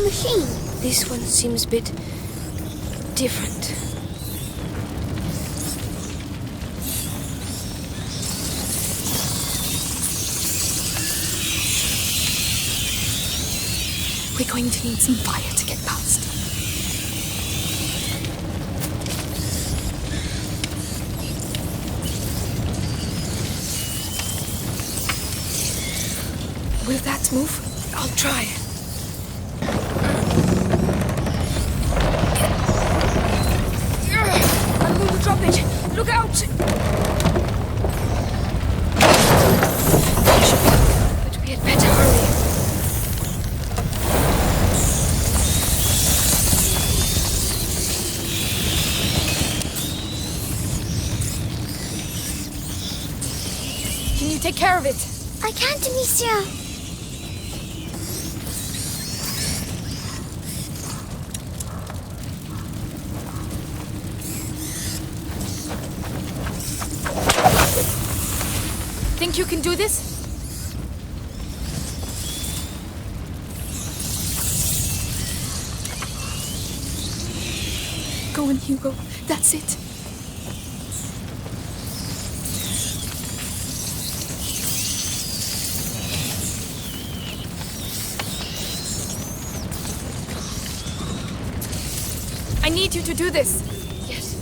machine. This one seems a bit different. We're going to need some fire to get past. Will that move? I'll try. I'm going to drop it. Look out! But we had better hurry. Can you take care of it? I can't, Amicia. Think you can do this? Go on, Hugo. That's it. I need you to do this. Yes.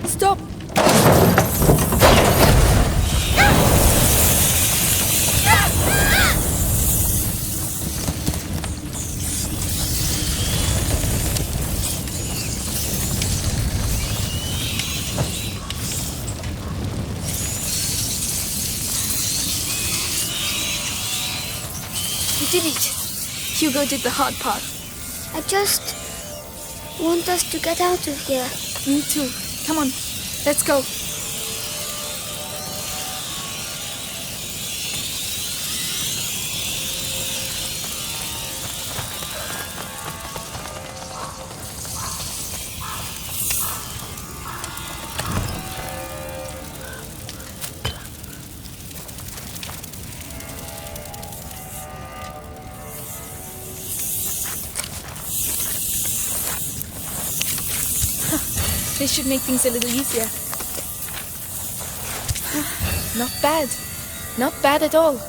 Stop! We did it! Hugo did the hard part. I just want us to get out of here. Me too. Come on, let's go. This should make things a little easier. Not bad. Not bad at all.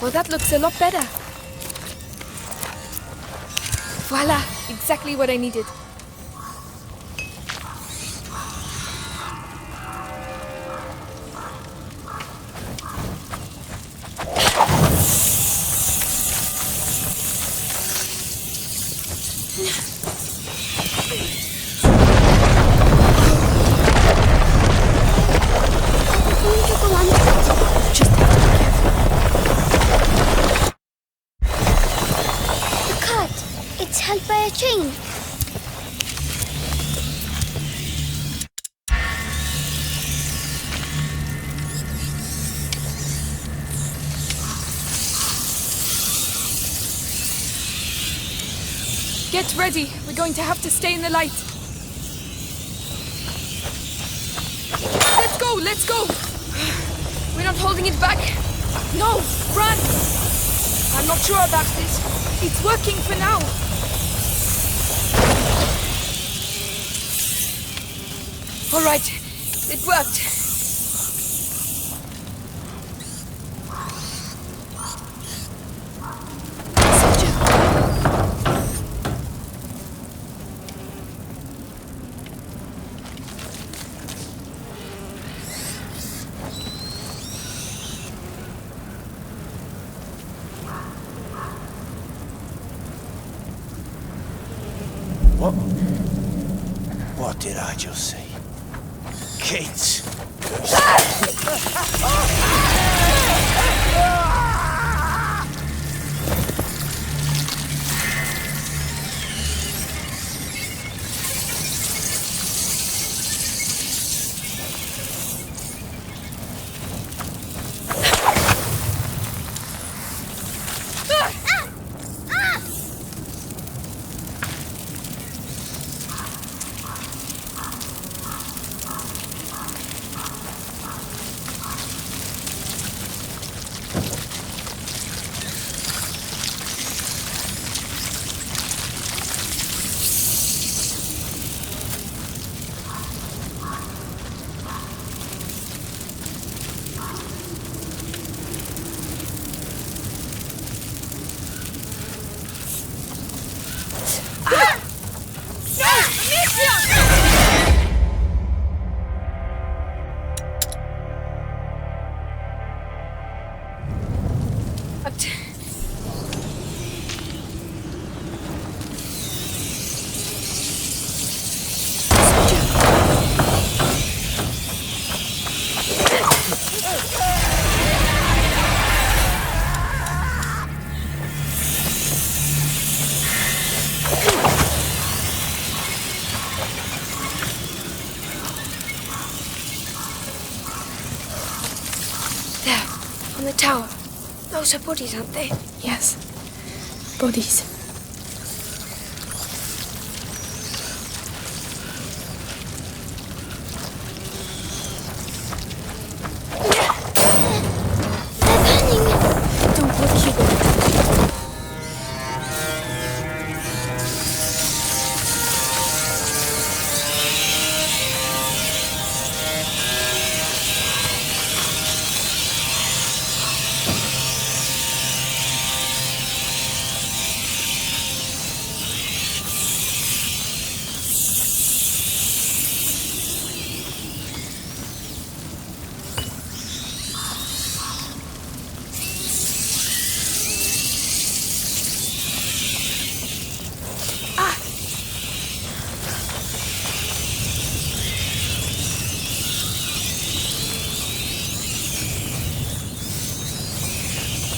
Well, that looks a lot better. Voila! Exactly what I needed. Get ready. We're going to have to stay in the light. Let's go! Let's go! We're not holding it back. No! Run! I'm not sure about this. It's working for now. All right. It worked. What did I just see? Kids! On the tower. Those are bodies, aren't they? Yes. Bodies. Don't look, Hugo.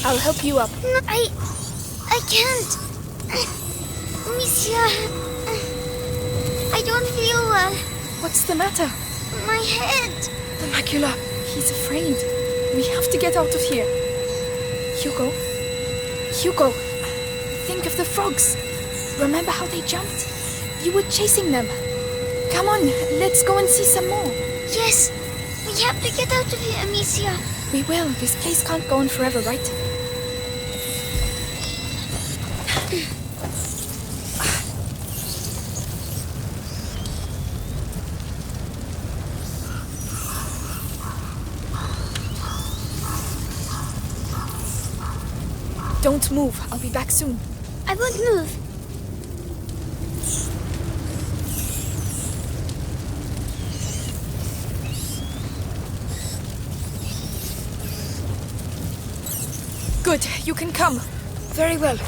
I'll help you up. No, I can't. Monsieur, I don't feel well. What's the matter? My head. The macula. He's afraid. We have to get out of here. Hugo. Hugo. Think of the frogs. Remember how they jumped? You were chasing them. Come on, let's go and see some more. Yes, we have to get out of here, Monsieur. We will. This place can't go on forever, right? Don't move. I'll be back soon. I won't move. Good. You can come. Very well.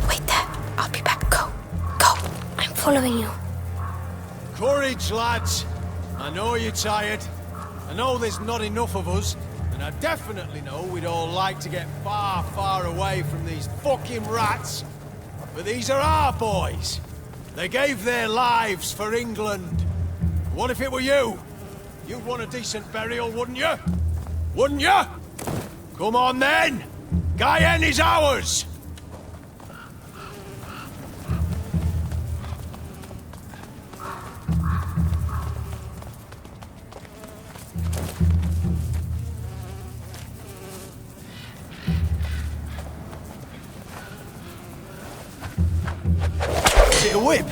Wait there. I'll be back. Go. Go. I'm following you. Courage, lads! I know you're tired. I know there's not enough of us, and I definitely know we'd all like to get far, far away from these fucking rats. But these are our boys. They gave their lives for England. What if it were you? You'd want a decent burial, wouldn't you? Wouldn't you? Come on then! Guyenne is ours! Is it a whip?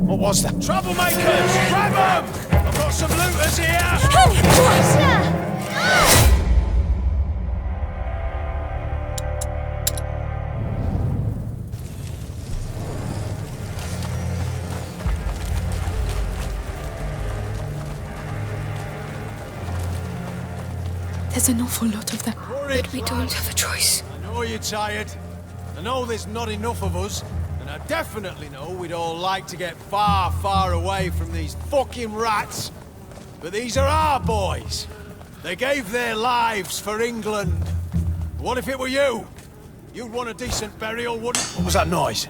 What was that? Troublemakers! Grab them! I've got some looters here! There's an awful lot of them. But we don't have a choice. I know you're tired. I know there's not enough of us. And I definitely know we'd all like to get far, far away from these fucking rats. But these are our boys. They gave their lives for England. What if it were you? You'd want a decent burial, wouldn't you? What was that noise?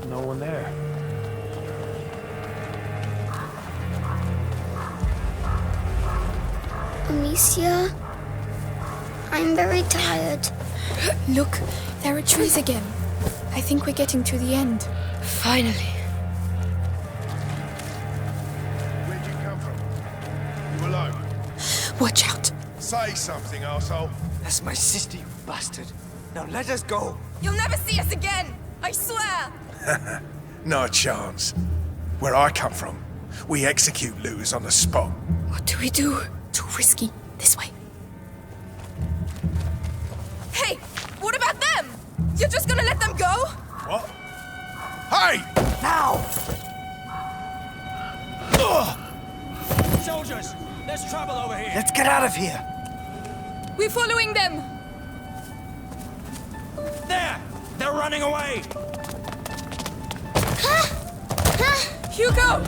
No one there. Amicia, I'm very tired. Look, there are trees again. I think we're getting to the end. Finally. Where'd you come from? You alone? Watch out. Say something, arsehole. That's my sister, you bastard. Now let us go. You'll never see us again! I swear! Not a chance. Where I come from, we execute looters on the spot. What do we do? Too risky. This way. Hey! What about them? You're just gonna let them go? What? Hey! Now! Soldiers, there's trouble over here. Let's get out of here. We're following them! There! They're running away! Hugo!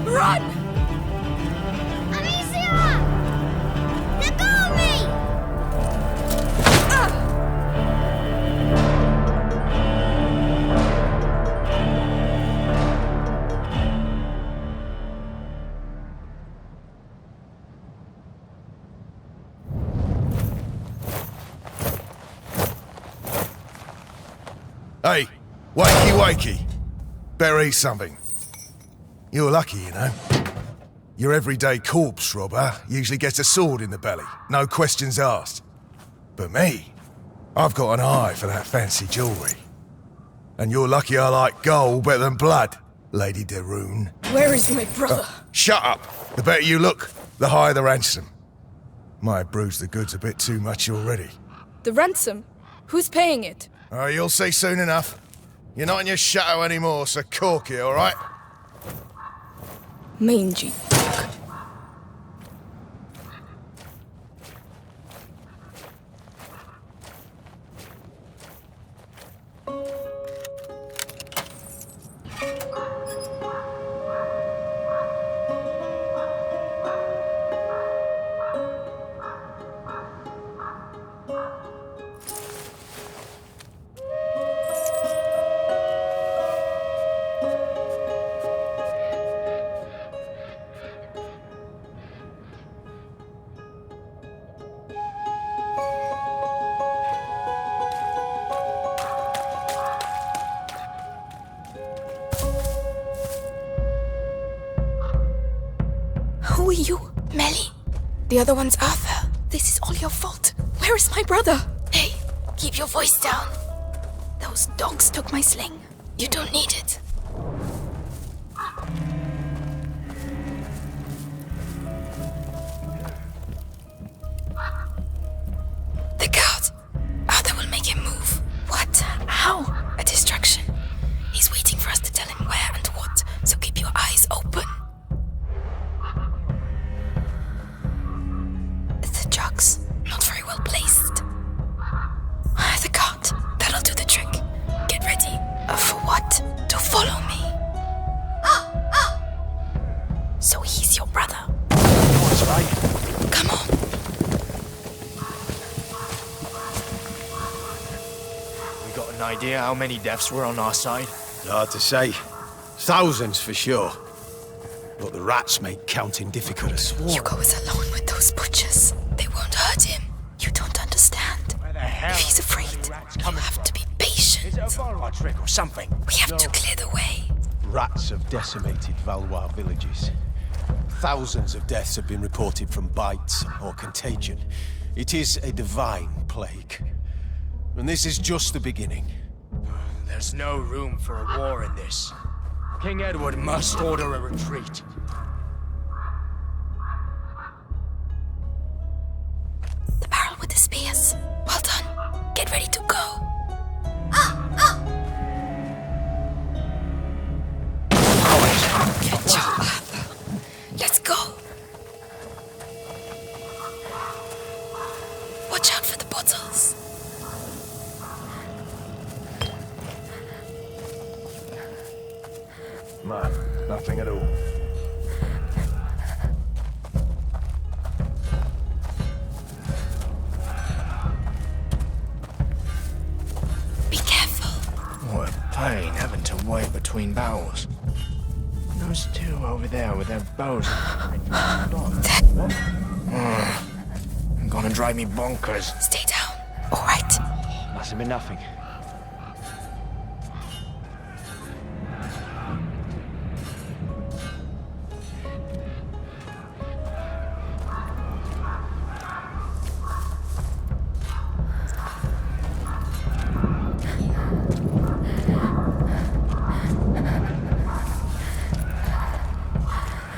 Run! Amicia! Let go of me! Hey, wakey wakey. Bury something. You're lucky, you know. Your everyday corpse robber usually gets a sword in the belly, no questions asked. But me, I've got an eye for that fancy jewellery. And you're lucky I like gold better than blood, Lady de Rune. Where is my brother? Shut up! The better you look, the higher the ransom. Might have bruised the goods a bit too much already. The ransom? Who's paying it? Oh, you'll see soon enough. You're not in your shadow anymore, so cork it, all right? Mangy dog. Who are you? Melly? The other one's Arthur. This is all your fault. Where is my brother? Hey, keep your voice down. Those dogs took my sling. You don't need it. The guard. Arthur will make him move. What? How? A distraction. He's waiting for us to tell him where and what, so keep your eyes open. The jugs, not very well placed. The cart, that'll do the trick. Get ready. For what? To follow Got an idea how many deaths were on our side? It's hard to say. Thousands for sure. But the rats make counting difficult. Hugo is alone with those butchers. They won't hurt him. You don't understand. Where the hell If he's afraid, you have to be patient. Is it a Valois trick or something? We have to clear the way. Rats have decimated Valois villages. Thousands of deaths have been reported from bites or contagion. It is a divine plague. And this is just the beginning. There's no room for a war in this. King Edward must order a retreat. The barrel with the spears. Well done. Get ready to go. Good job, Arthur. Let's go. Watch out for the bottles. No, nothing at all. Be careful. What a pain having to wait between battles. Those two over there with their bows. Gonna drive me bonkers. Stay down. All right. Must have been nothing.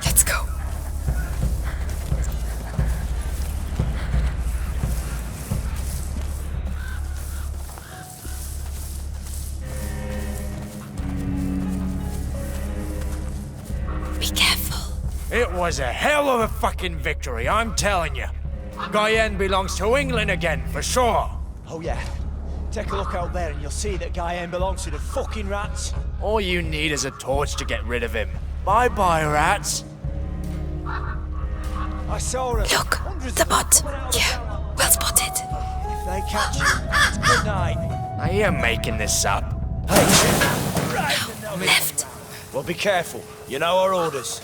Let's go. Be careful. It was a hell of a fucking victory, I'm telling you. Guyenne belongs to England again, for sure. Oh yeah. Take a look out there and you'll see that Guyenne belongs to the fucking rats. All you need is a torch to get rid of him. Bye-bye, rats. I saw them. Look, the bot. Yeah, well spotted. If they catch you, it's good night. Are you making this up? Left. Well, be careful. You know our orders.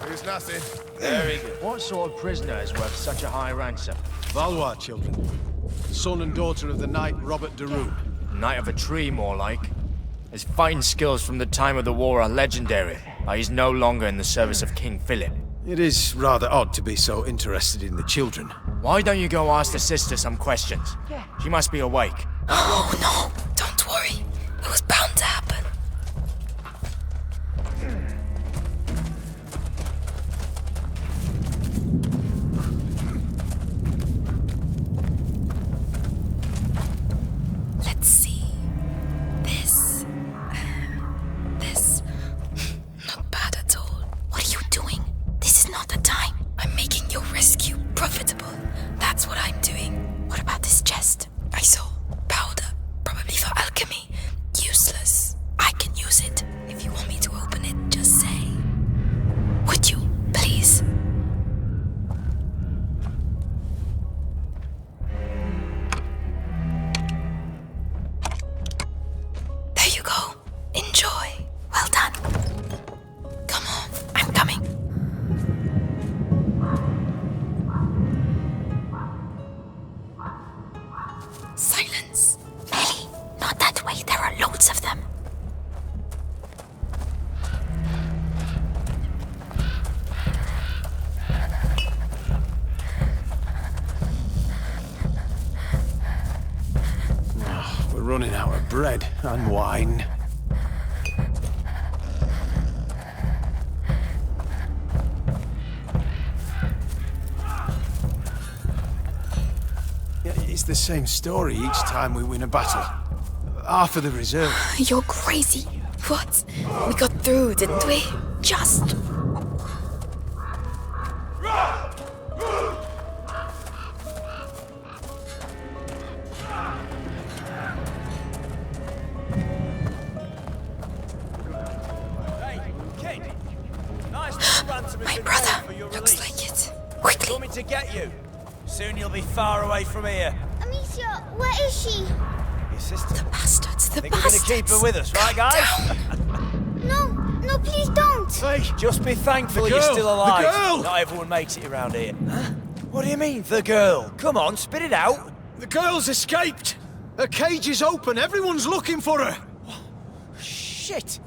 There's nothing. Very good. What sort of prisoner is worth such a high ransom? Valois children. Son and daughter of the knight Robert de Rune. Knight of a tree, more like. His fighting skills from the time of the war are legendary, but he's no longer in the service of King Philip. It is rather odd to be so interested in the children. Why don't you go ask the sister some questions? She must be awake. Oh no, don't worry. It was bound to happen. Let's see. This. Not bad at all. What are you doing? This is not the time. I'm making your rescue profitable. That's what I'm doing. What about this chest? I saw powder, probably for alchemy. Useless. I can use it. If you want me to open it, just say. Would you, please? There you go. Enjoy. Well done. Come on, I'm coming. Silence. Ellie, not that way. There are loads of them. We're running out of bread and wine. Yeah, it's the same story each time we win a battle. Half of the reserve. You're crazy. What? We got through, didn't we? Just. My brother. Looks like it. Quickly. Coming to get you. Soon you'll be far away from here. Amicia, where is she? Your sister. Bastards, the Think we're bastards. gonna keep her with us, right, guys? No, no, please don't. Hey, Just be thankful The you're girl, still the alive. girl. Not everyone makes it around here. Huh? What do you mean, the girl? Come on, spit it out. the girl's escaped. Her cage is open. Everyone's looking for her. Shit!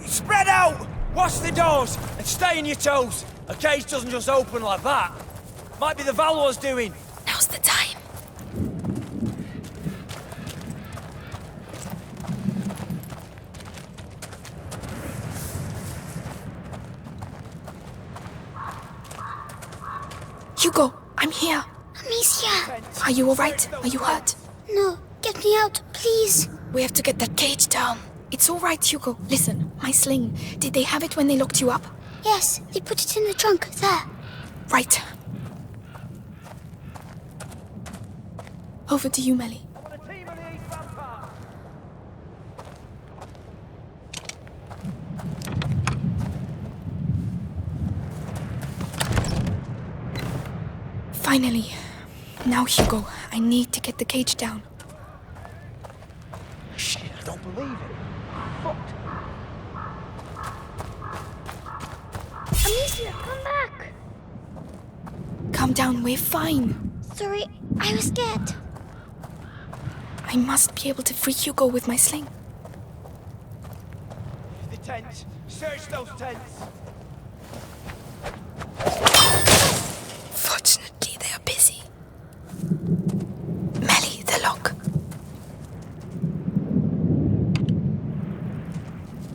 Spread out! Watch the doors and stay on your toes. A cage doesn't just open like that. Might be the Valor's doing. Now's the time. Hugo, I'm here. Amicia. Are you alright? Are you hurt? No, get me out, please. We have to get that cage down. It's alright, Hugo. Listen, my sling. Did they have it when they locked you up? Yes, they put it in the trunk, there. Right. Over to you, Melly. Finally. Now, Hugo, I need to get the cage down. Shit, I don't believe it. Fucked. Amicia, come back. Calm down, we're fine. Sorry, I was scared. I must be able to free Hugo with my sling. The tents. Search those tents. Fortunately, they are busy. Melly, the lock.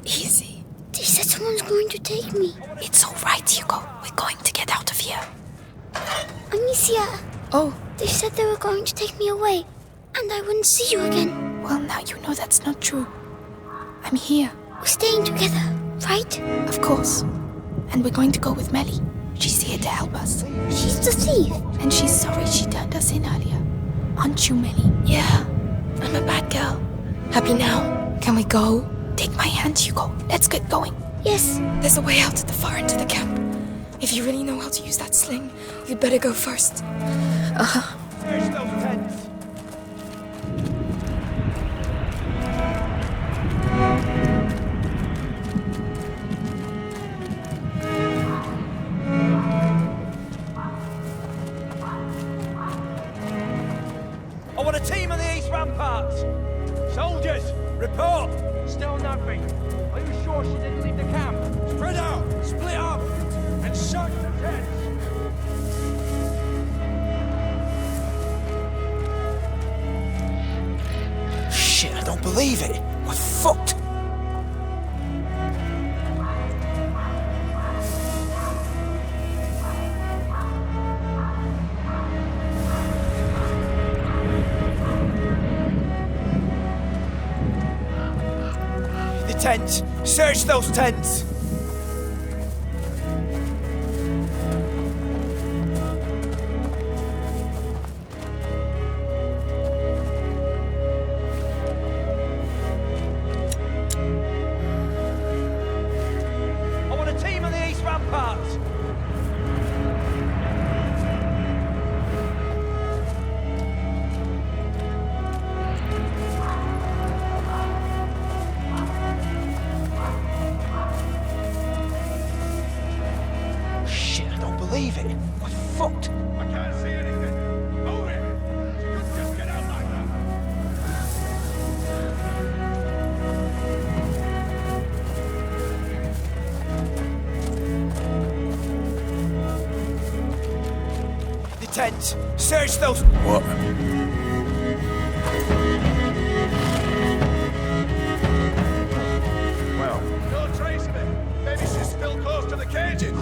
Easy. They said someone's going to take me. It's all right, Hugo. We're going to get out of here. Amicia, Oh, they said they were going to take me away, and I wouldn't see you again. well, now you know that's not true. I'm here, We're staying together, right? of course. And we're going to go with Melly. She's here to help us. She's the thief. And she's sorry she turned us in earlier. Aren't you, Melly? Yeah, I'm a bad girl. Happy now? Can we go? Take my hand, Hugo. Let's get going. Yes, There's a way out at the far end of the camp. If you really know how to use that sling, you'd better go first. Search those tents. I want a team on the east ramparts. Soldiers, report. Still nothing. Are you sure she didn't leave the camp? Spread out, split up, and search the tents. Shit, I don't believe it. We're fucked. The tents. Search those tents. I want a team on the east ramparts. Shit, I don't believe it. We're fucked. I can't see anything. Move it. You could just get out like that. The tents. Search those. What? Well, no trace of it. Maybe she's still close to the cages.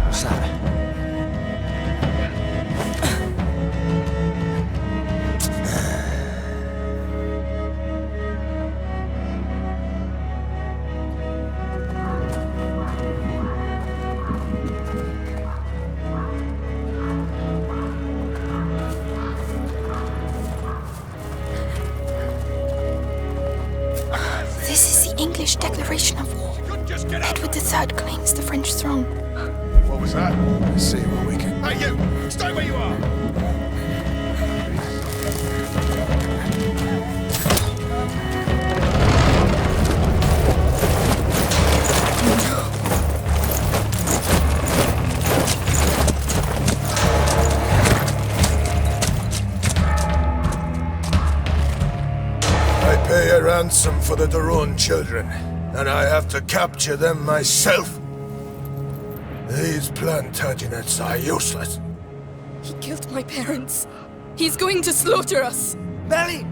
What's that? English declaration of war. Edward III claims the French throne. What was that? Let's see what we can... Hey, you! Stay where you are! I pay a ransom for the Daron children, and I have to capture them myself. These Plantagenets are useless. He killed my parents. He's going to slaughter us. Belly!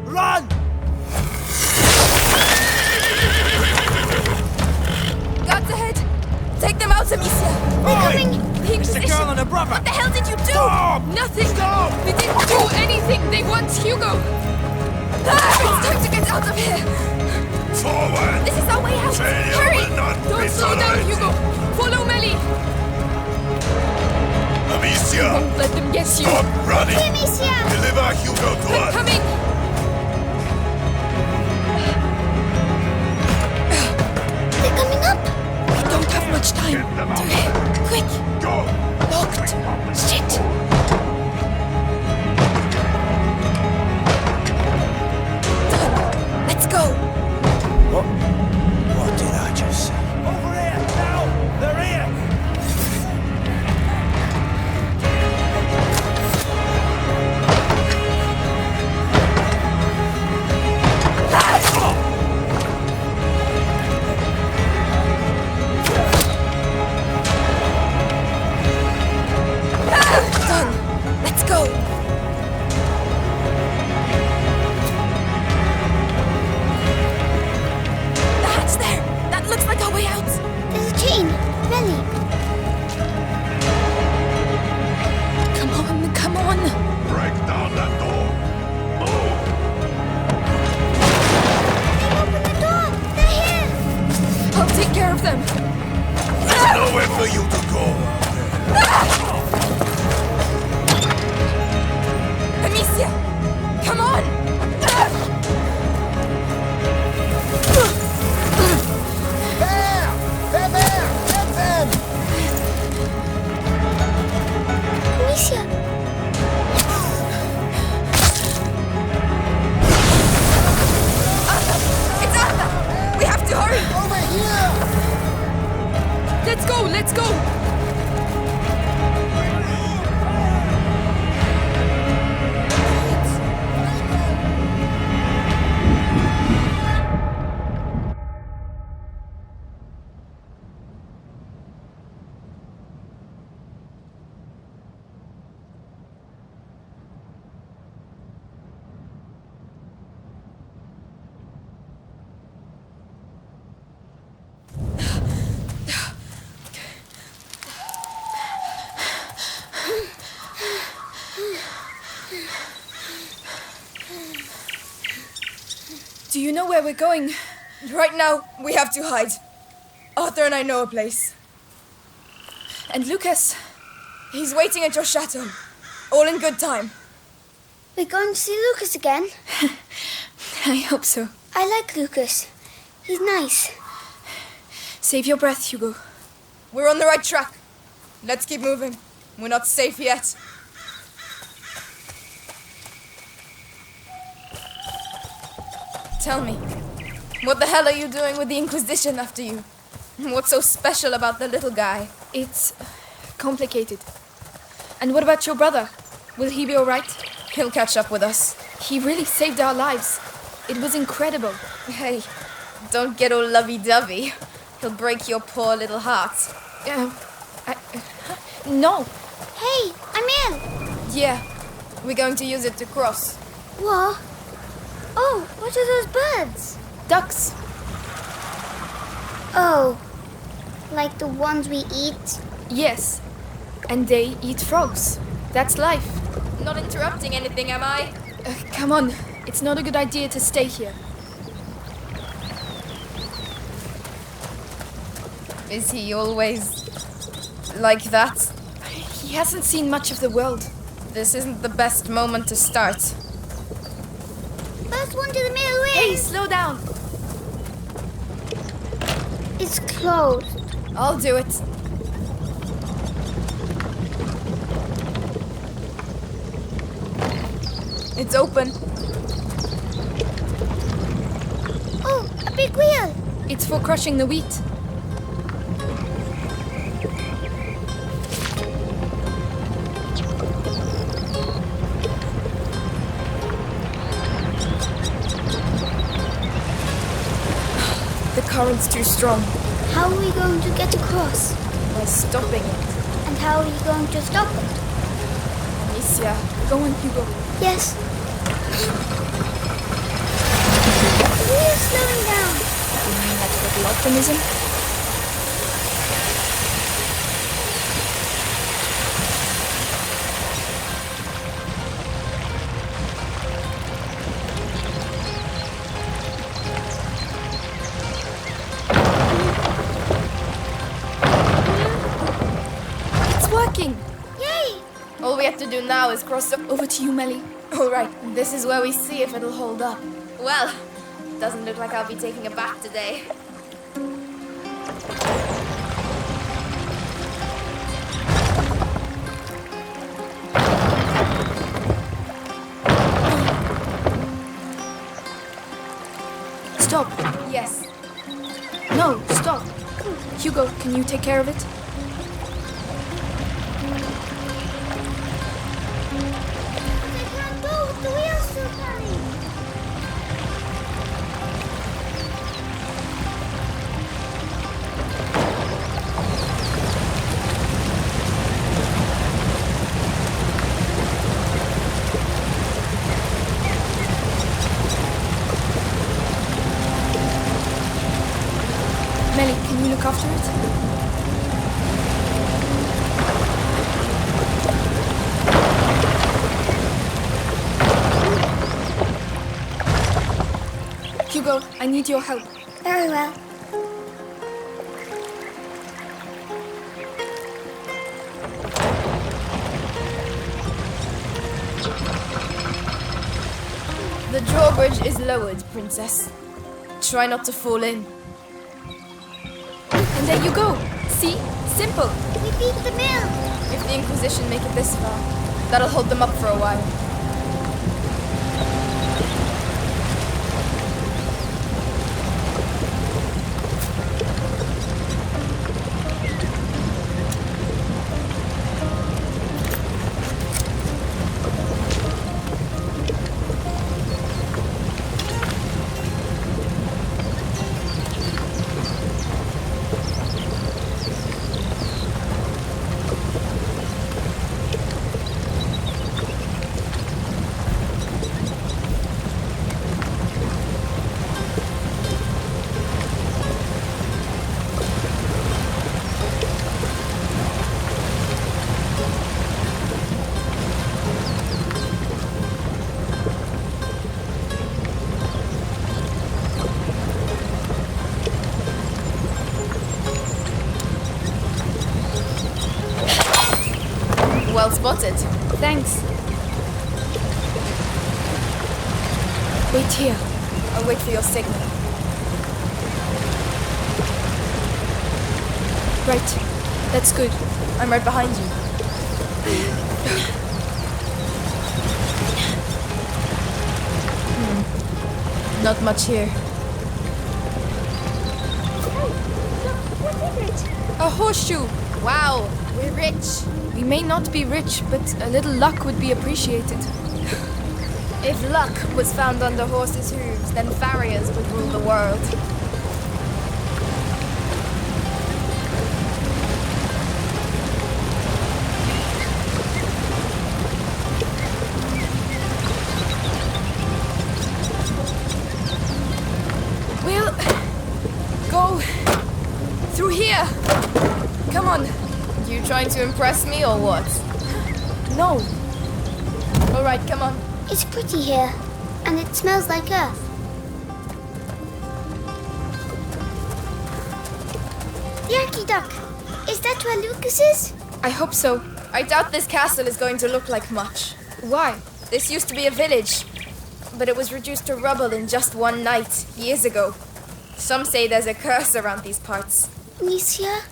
Run! Guards ahead! Take them out, Amicia! They're coming! The It's the Inquisition! girl and her brother! What the hell did you do? Stop! Nothing! Stop! We didn't do anything! They want Hugo! It's time to get out of here! Forward! This is our way out! Failure Hurry! will not be Don't slow down, tolerated. Hugo! Follow Melly! Amicia! Don't let them get you! Stop running! Amicia! Deliver Hugo to I'm us! coming! They're coming up! We don't have much time! Get them out! To him! Quick! Go! Locked! Shit! Done! Let's go! What did I just say? Over here! Now! They're here! Done! Let's go! The hatch there! That looks like our way out! There's a chain. Melly. Come on, come on! Break down that door! Move! They opened the door. They're here. I'll take care of them! There's nowhere for you to go! Amicia! Come on! There! They're there! Get them! Amicia. It's Arthur! We have to hurry! Over here! Let's go! Let's go! Do you know where we're going? Right now, we have to hide. Arthur and I know a place. And Lucas? He's waiting at your chateau. All in good time. We're going to see Lucas again. I hope so. I like Lucas. He's nice. Save your breath, Hugo. We're on the right track. Let's keep moving. We're not safe yet. Tell me, what the hell are you doing with the Inquisition after you? What's so special about the little guy? It's complicated. And what about your brother? Will he be alright? He'll catch up with us. He really saved our lives. It was incredible. Hey, don't get all lovey-dovey. He'll break your poor little heart. No. Hey, I'm in. Yeah, we're going to use it to cross. What? Oh, what are those birds? Ducks. Oh, like the ones we eat? Yes. And they eat frogs. That's life. Not interrupting anything, am I? Come on. It's not a good idea to stay here. Is he always like that? He hasn't seen much of the world. This isn't the best moment to start. First one to the middle Hey, is... slow down. It's closed. I'll do it. It's open. Oh, a big wheel. It's for crushing the wheat. The current's too strong. How are we going to get across? By stopping it. And how are you going to stop it? Amicia, Go on, Hugo. Yes. The wheel's slowing down. you mean that little optimism? It's working. Yay! All we have to do now is cross the... Over to you, Melly. All right, this is where we see if it'll hold up. Well, doesn't look like I'll be taking a bath today. Stop. Yes. No, stop. Hugo, can you take care of it? They can't go with the wheels still turning. Melly, can you look after it? Hugo, I need your help. Very well. The drawbridge is lowered, Princess. Try not to fall in. And there you go. See? Simple. We beat the mill. If the Inquisition make it this far, that'll hold them up for a while. Well spotted. Thanks. Wait here. I'll wait for your signal. Right. That's good. I'm right behind you. Not much here. A horseshoe. Wow, we're rich. We may not be rich, but a little luck would be appreciated. If luck was found under horses' hooves, then farriers would rule the world. We'll go through here. Come on. You trying to impress me or what? No. All right, come on. It's pretty here, and it smells like earth. Yankee Duck, is that where Lucas is? I hope so. I doubt this castle is going to look like much. Why? This used to be a village, but it was reduced to rubble in just one night, years ago. Some say there's a curse around these parts. Amicia?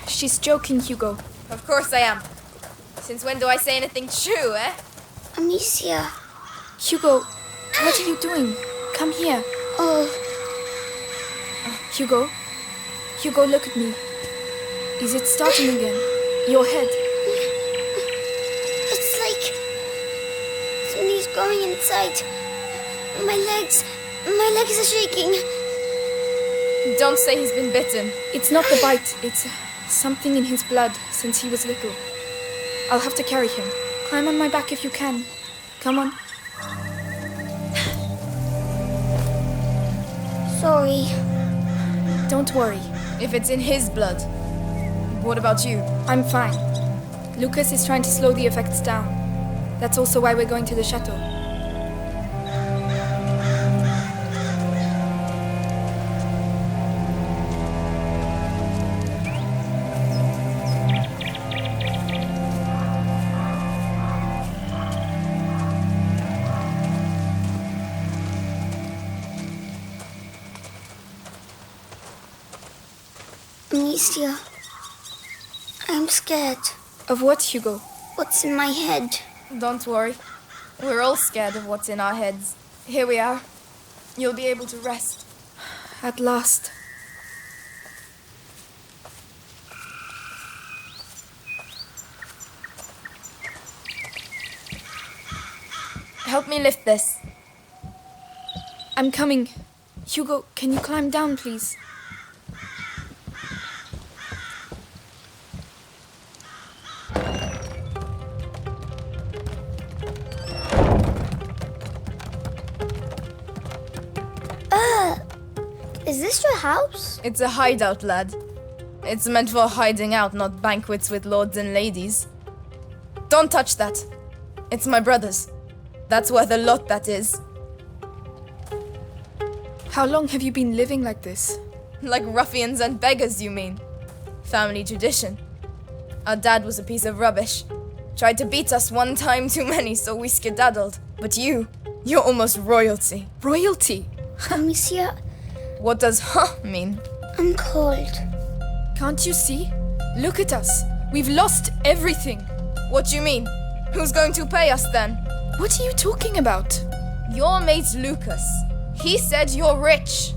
She's joking, Hugo. Of course I am. Since when do I say anything true, eh? Amicia. Hugo, what are you doing? Come here. Oh, Hugo? Hugo, look at me. Is it starting again? Your head. it's like something's growing inside. My legs are shaking. Don't say he's been bitten. It's not the bite, it's something in his blood since he was little. I'll have to carry him. Climb on my back if you can. Come on. Sorry. Don't worry. If it's in his blood, what about you? I'm fine. Lucas is trying to slow the effects down. That's also why we're going to the chateau. Amicia. I'm scared. Of what, Hugo? What's in my head? Don't worry. We're all scared of what's in our heads. Here we are. You'll be able to rest. At last. Help me lift this. I'm coming. Hugo, can you climb down, please? Is this your house? It's a hideout, lad. It's meant for hiding out, not banquets with lords and ladies. Don't touch that. It's my brother's. That's worth a lot, that is. How long have you been living like this? Like ruffians and beggars, you mean? Family tradition. Our dad was a piece of rubbish. Tried to beat us one time too many, so we skedaddled. But you're almost royalty. Royalty? Amicia, What does mean? I'm cold. Can't you see? Look at us. We've lost everything. What do you mean? Who's going to pay us then? What are you talking about? Your mate Lucas. He said you're rich.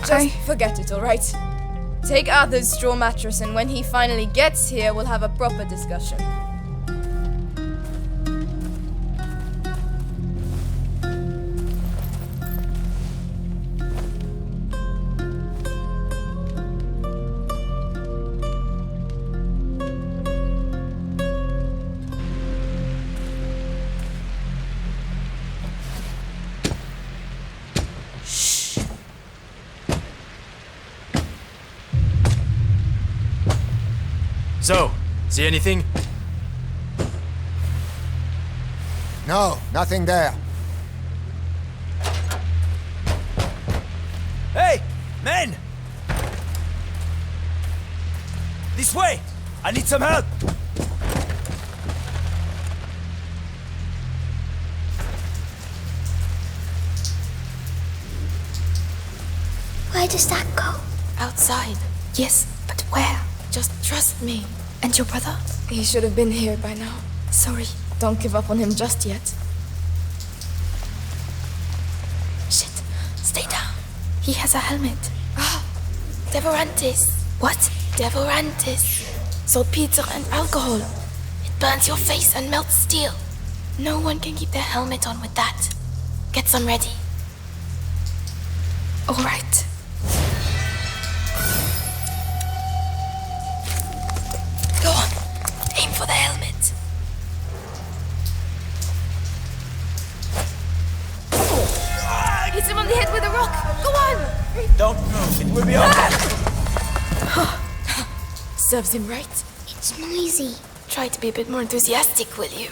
Just forget it, alright? Take Arthur's straw mattress, and when he finally gets here, we'll have a proper discussion. So, see anything? No, nothing there. Hey, men! This way! I need some help! Where does that go? Outside. Yes, but where? Just trust me. And your brother? He should have been here by now. Sorry. Don't give up on him just yet. Shit. Stay down. He has a helmet. Ah. Devorantis. What? Devorantis. Saltpeter and alcohol. It burns your face and melts steel. No one can keep their helmet on with that. Get some ready. All right. Go on. Aim for the helmet. Hit him on the head with a rock. Go on. Don't move, it will be okay. Serves him right. It's noisy. Try to be a bit more enthusiastic, will you?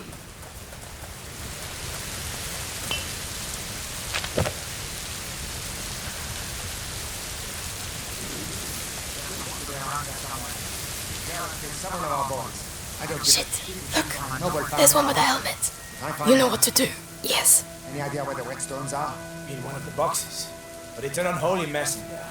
Shit. Look. There's one with a helmet. You know what to do. Yes. Any idea where the whetstones are? In one of the boxes. But it's an unholy mess in there.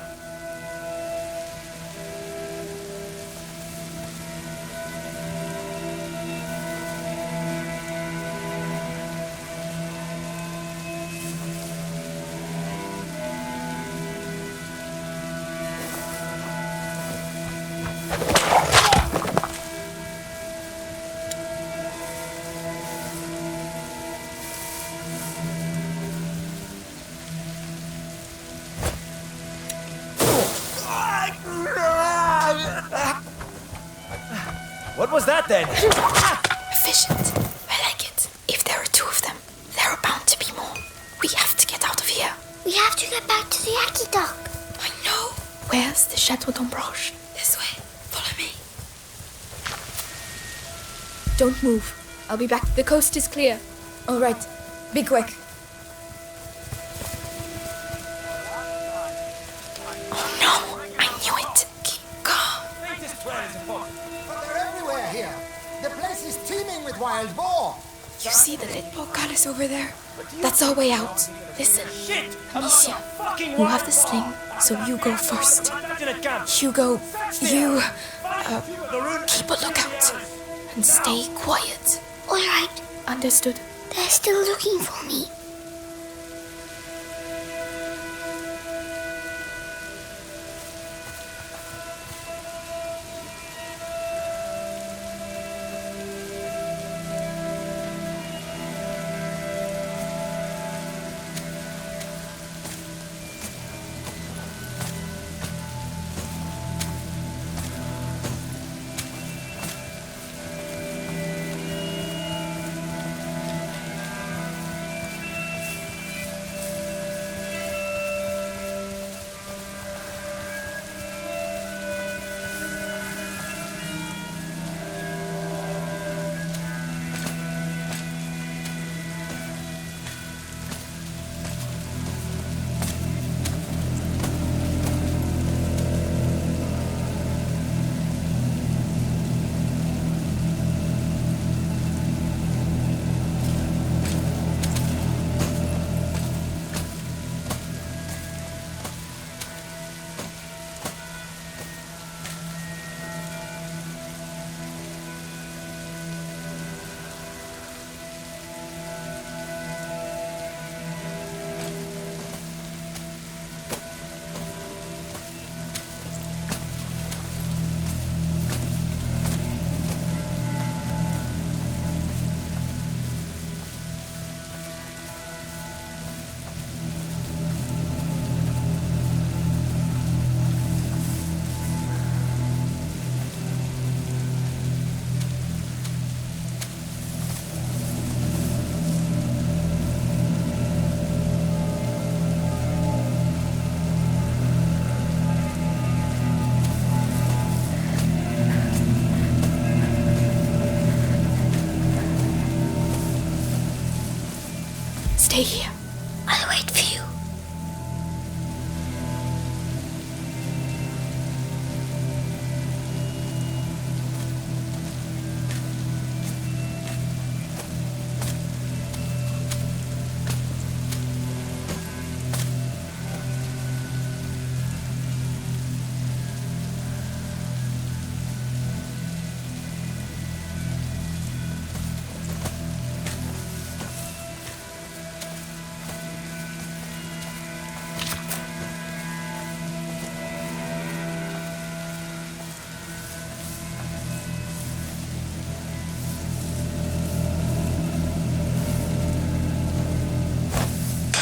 was that then? Efficient. I like it. If there are two of them, there are bound to be more. We have to get out of here. We have to get back to the Yaki dock. I know. Where's the Chateau d'Ombrage? This way. Follow me. Don't move. I'll be back. The coast is clear. All right. Be quick. Oh no, I knew it. Keep calm. But they're everywhere here. The place is teeming with wild boar. You see the little palace over there? That's our way out. Listen, Amicia, you have the sling, so you go first. Hugo, you keep a lookout and stay quiet. All right. Understood. They're still looking for me. Stay here. I'll wait for you.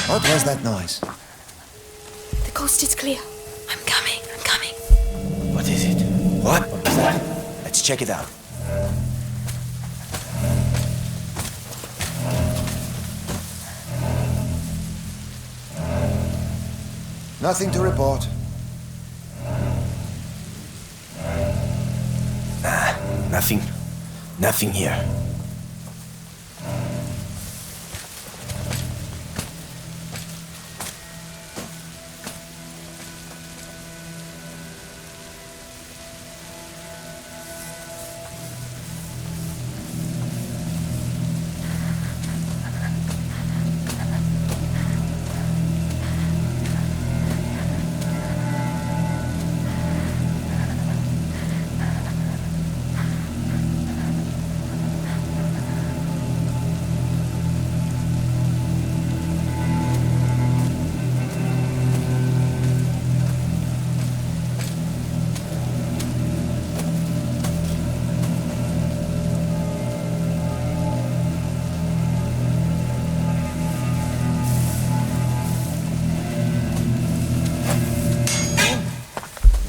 What was that noise? The coast is clear. I'm coming. What is it? What was that? Let's check it out. Nothing to report. Nothing here.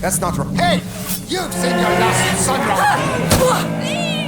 That's not right. Hey! You've seen your last sunrise!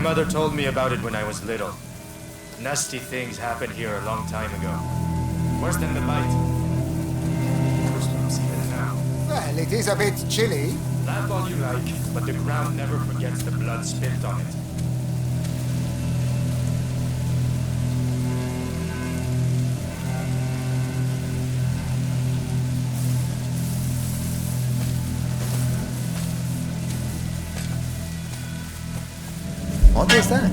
mother told me about it when I was little. Nasty things happened here a long time ago. Worse than the bite. Goosebumps even now. Well, it is a bit chilly. Laugh all you like, but the ground never forgets the blood spilt on it. What was that?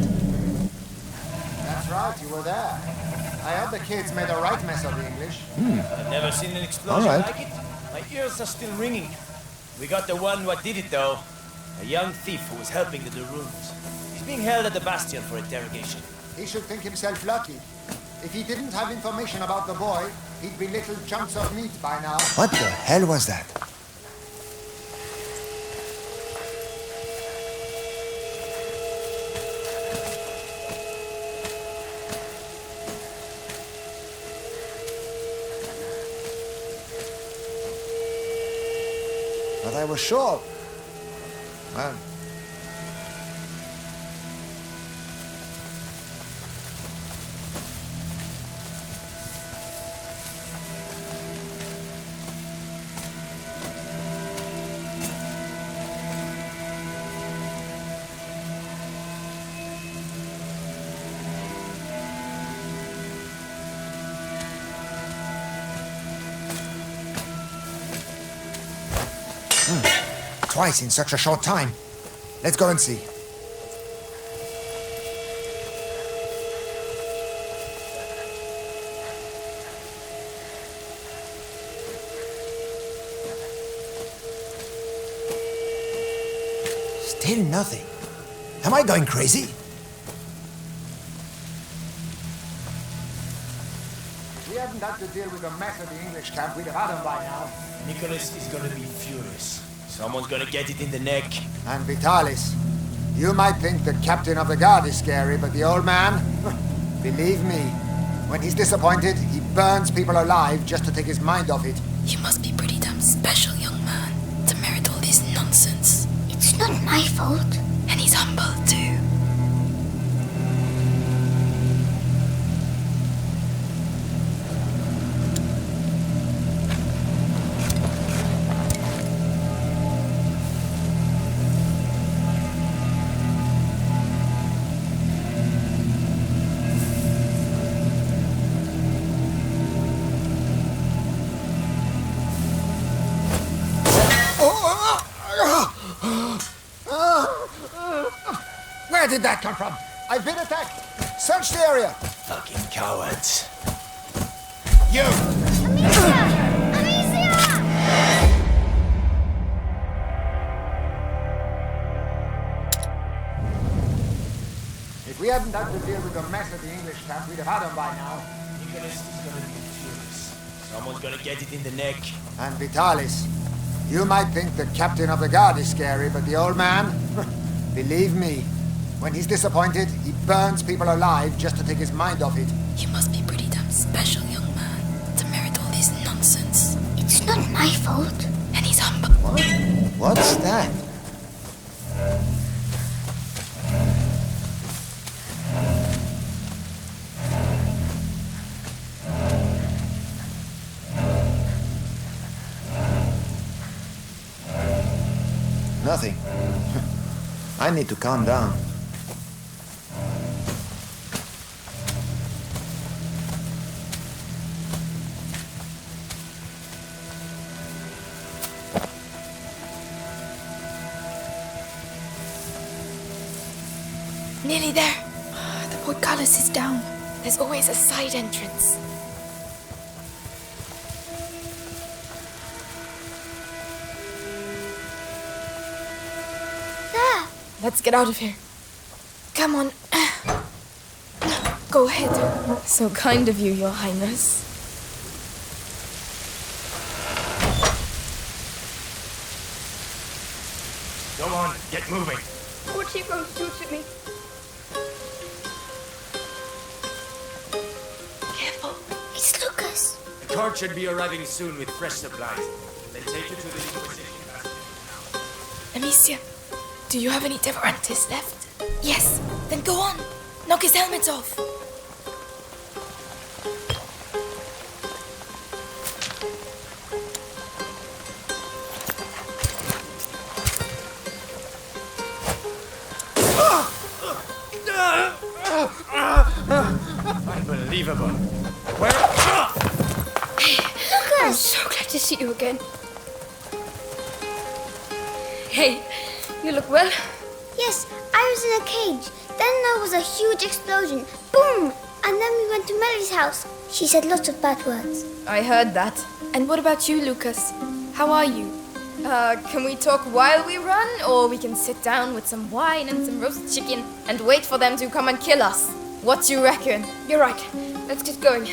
That's right, you were there. I hope the kids made a right mess of the English. I've never seen an explosion All right. like it. My ears are still ringing. We got the one what did it though. A young thief who was helping the Daruns. He's being held at the Bastion for interrogation. He should think himself lucky. If he didn't have information about the boy, he'd be little chunks of meat by now. What the hell was that? But I was sure. Well, twice in such a short time. Let's go and see. Still nothing. Am I going crazy? If we hadn't had to deal with the mess of the English camp, we'd have had them by now. Nicholas is gonna be furious. Someone's gonna get it in the neck. And Vitalis, you might think the captain of the guard is scary, but the old man, believe me, when he's disappointed, he burns people alive just to take his mind off it. You must be pretty damn special, young man, to merit all this nonsense. It's not my fault. And he's humble, too. Where did that come from? I've been attacked. Search the area. Fucking cowards. You! If we hadn't had to deal with the mess of the English camp, we'd have had them by now. Nicholas is gonna be furious. Someone's gonna get it in the neck. And Vitalis, you might think the captain of the guard is scary, but the old man, believe me, when he's disappointed, he burns people alive just to take his mind off it. You must be pretty damn special, young man, to merit all this nonsense. It's not my fault. And he's humble. What? What's that? Nothing. I need to calm down. Nearly there. The portcullis is down. There's always a side entrance. There. Let's get out of here. Come on. Go ahead. So kind of you, Your Highness. Go on, get moving. What are you going to do to me? Careful. It's Lucas. The cart should be arriving soon with fresh supplies. They take you to the Inquisition. Amicia, do you have any Devorantis left? Yes, Then go on. Knock his helmet off. Unbelievable. I'm So glad to see you again. Hey, you look well. Yes, I was in a cage. Then there was a huge explosion. Boom! And then we went to Melly's house. She said lots of bad words. I heard that. And what about you, Lucas? How are you? Can we talk while we run? Or we can sit down with some wine and some roast chicken and wait for them to come and kill us? What do you reckon? You're right. Let's get going.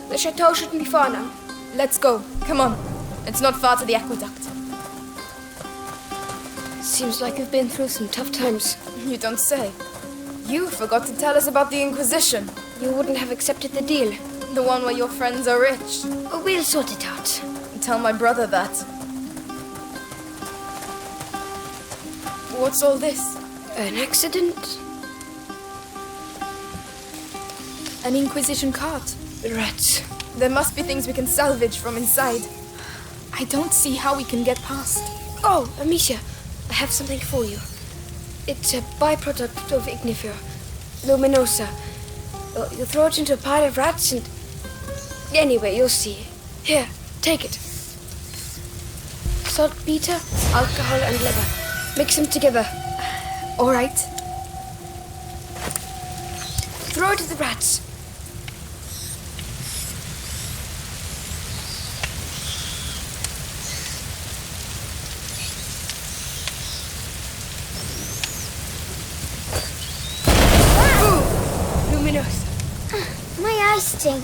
The chateau shouldn't be far now. Let's go. Come on. It's not far to the aqueduct. Seems like you've been through some tough times. You don't say. You forgot to tell us about the Inquisition. You wouldn't have accepted the deal. The one where your friends are rich. We'll sort it out. Tell my brother that. What's all this? An accident? An Inquisition cart. Rats. There must be things we can salvage from inside. I don't see how we can get past. Oh, Amicia, I have something for you. It's a byproduct of ignifer, luminosa. You throw it into a pile of rats and... Anyway, you'll see. Here, take it. Saltpeter, alcohol and leather. Mix them together. All right. Throw it at the rats. Luminosa. My eyes sting.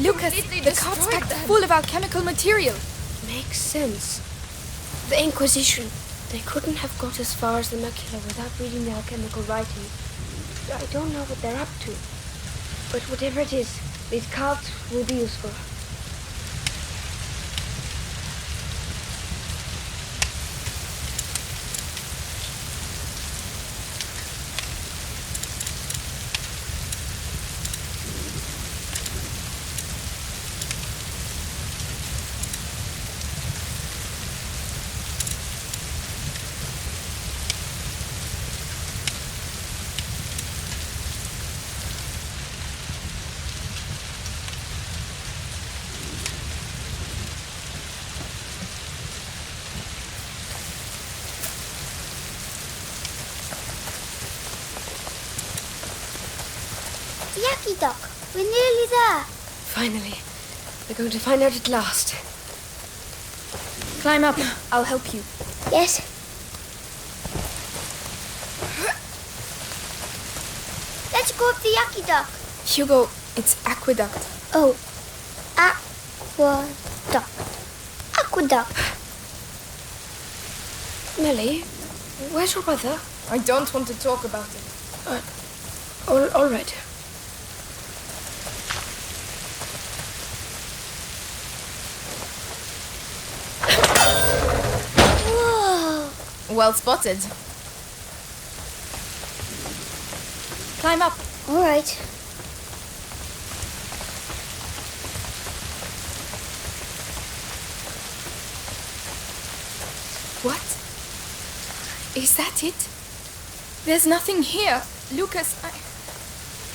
Lucas, the cart's packed full of alchemical material. Makes sense. The Inquisition. They couldn't have got as far as the macula without reading the alchemical writing. I don't know what they're up to. But whatever it is, these cards will be useful. Yucky Doc, we're nearly there. Finally. We're going to find out at last. Climb up. I'll help you. Yes. Let's go up the Yucky Doc. Hugo, it's aqueduct. Oh, aqueduct. Aqueduct. Nellie, where's your brother? I don't want to talk about it. All right. Whoa. Well spotted. Climb up. All right. What? Is that it? There's nothing here. Lucas,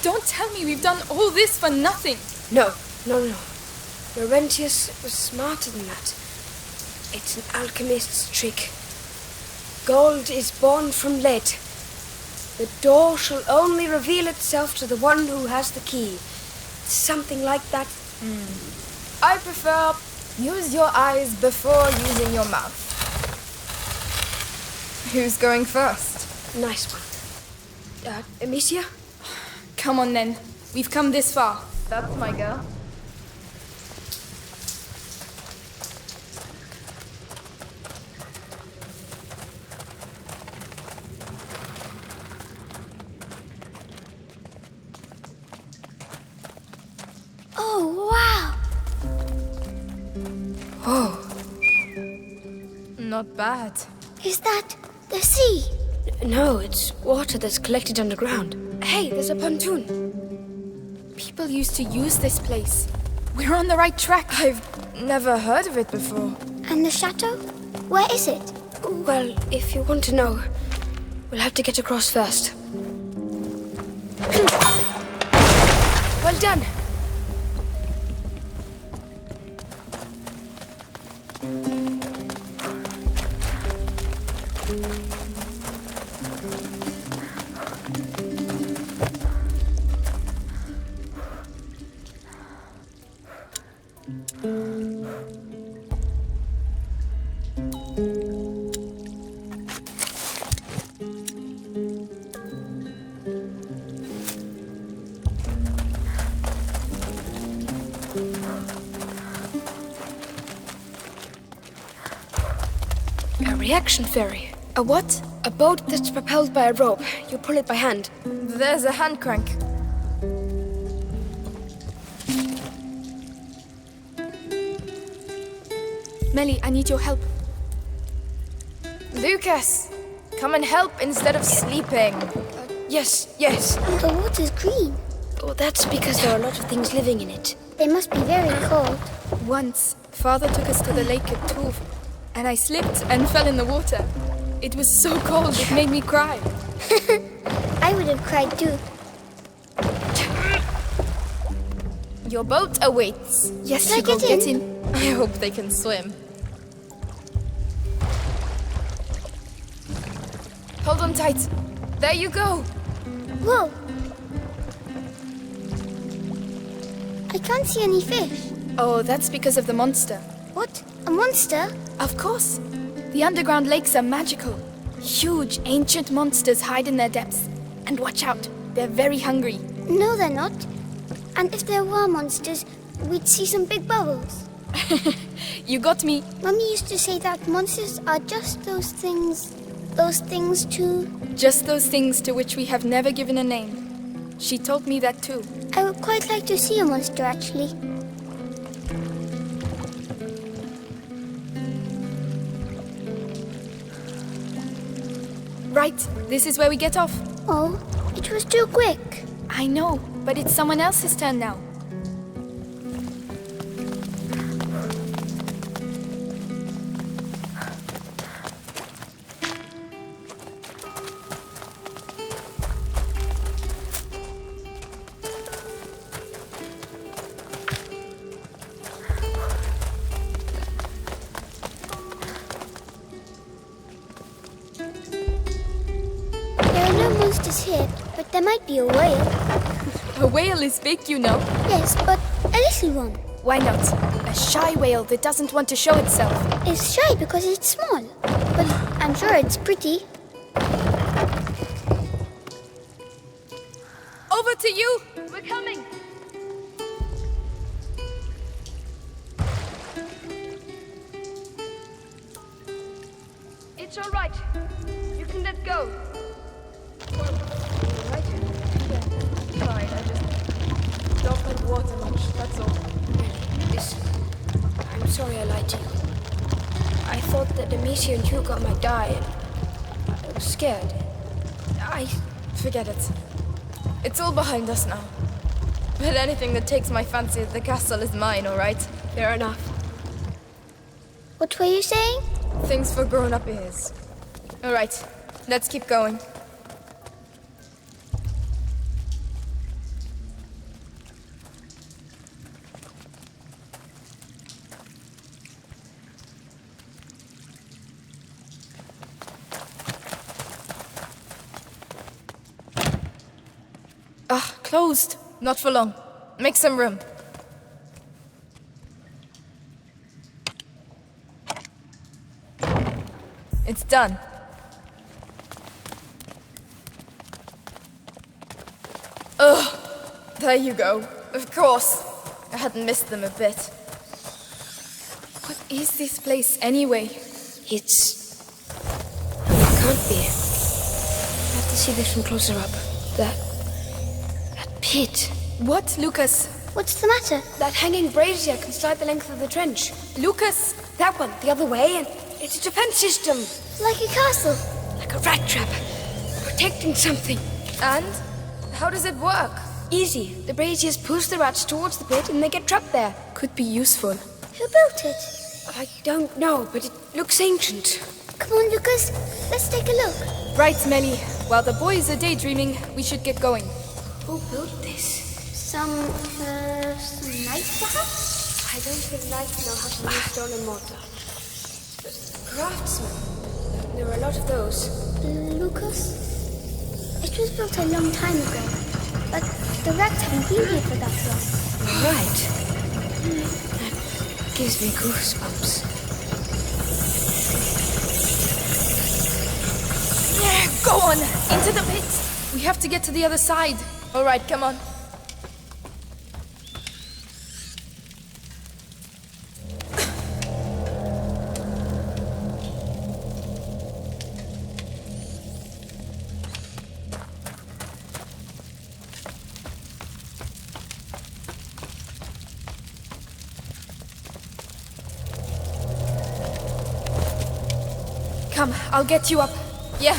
don't tell me we've done all this for nothing. No. Laurentius was smarter than that. It's an alchemist's trick. Gold is born from lead. The door shall only reveal itself to the one who has the key. Something like that. I prefer use your eyes before using your mouth. Who's going first? Nice one. Amicia? Come on then. We've come this far. That's my girl. Oh, wow. Oh, Not bad. Is that the sea? No, it's water that's collected underground. Hey, there's a pontoon. People used to use this place. We're on the right track. I've never heard of it before. And the chateau? Where is it? Well, if you want to know, we'll have to get across first. Well done. A reaction ferry. A what? A boat that's propelled by a rope. You pull it by hand. There's a hand crank. Melly, I need your help. Lucas, come and help instead of sleeping. Yes, yes. And the water's green. Oh, that's because there are a lot of things living in it. They must be very cold. Once, Father took us to the lake at Tuve, and I slipped and fell in the water. It was so cold, it made me cry. I would have cried too. Your boat awaits. Yes, Can I Hugo, get get in? in. I hope they can swim. Hold on tight. There you go. Whoa! I can't see any fish. Oh, that's because of the monster. What? A monster? Of course. The underground lakes are magical. Huge, ancient monsters hide in their depths. And watch out, they're very hungry. No, they're not. And if there were monsters, we'd see some big bubbles. You got me. Mummy used to say that monsters are just those things to... Just those things to which we have never given a name. She told me that too. I would quite like to see a monster, actually. Right, this is where we get off. Oh, it was too quick. I know, but it's someone else's turn now. There are no monsters here, but there might be a whale. A whale is big, you know. Yes, but a little one. Why not? A shy whale that doesn't want to show itself. It's shy because it's small, but I'm sure it's pretty. Over to you. We're coming. It's all right. You can let go. Right? Yeah. Fine, I just don't like water much, that's all. Listen, I'm sorry I lied to you. I thought that Amicia and Hugo might die, and I was scared. Forget it. It's all behind us now. But anything that takes my fancy at the castle is mine, alright? Fair enough. What were you saying? Things for grown-up ears. Alright, let's keep going. Closed. Not for long. Make some room. It's done. Ugh. There you go. Of course. I hadn't missed them a bit. What is this place anyway? It can't be. I have to see this from closer up. That pit. What, Lucas? What's the matter? That hanging brazier can slide the length of the trench. Lucas! That one, the other way, and it's a defense system. Like a castle. Like a rat trap. detecting something. And? How does it work? Easy. The braziers push the rats towards the pit and they get trapped there. Could be useful. Who built it? I don't know, but it looks ancient. Come on, Lucas. Let's take a look. Right, Melly. While the boys are daydreaming, we should get going. Who built this? Some knights, perhaps? I don't think knights know how to use stone and mortar. Craftsmen. There are a lot of those. Lucas? It was built a long time ago, but the rats haven't been here for that long. Right. That gives me goosebumps. Yeah, go on! Into the pit! We have to get to the other side. Alright, come on. Come, I'll get you up. Yeah.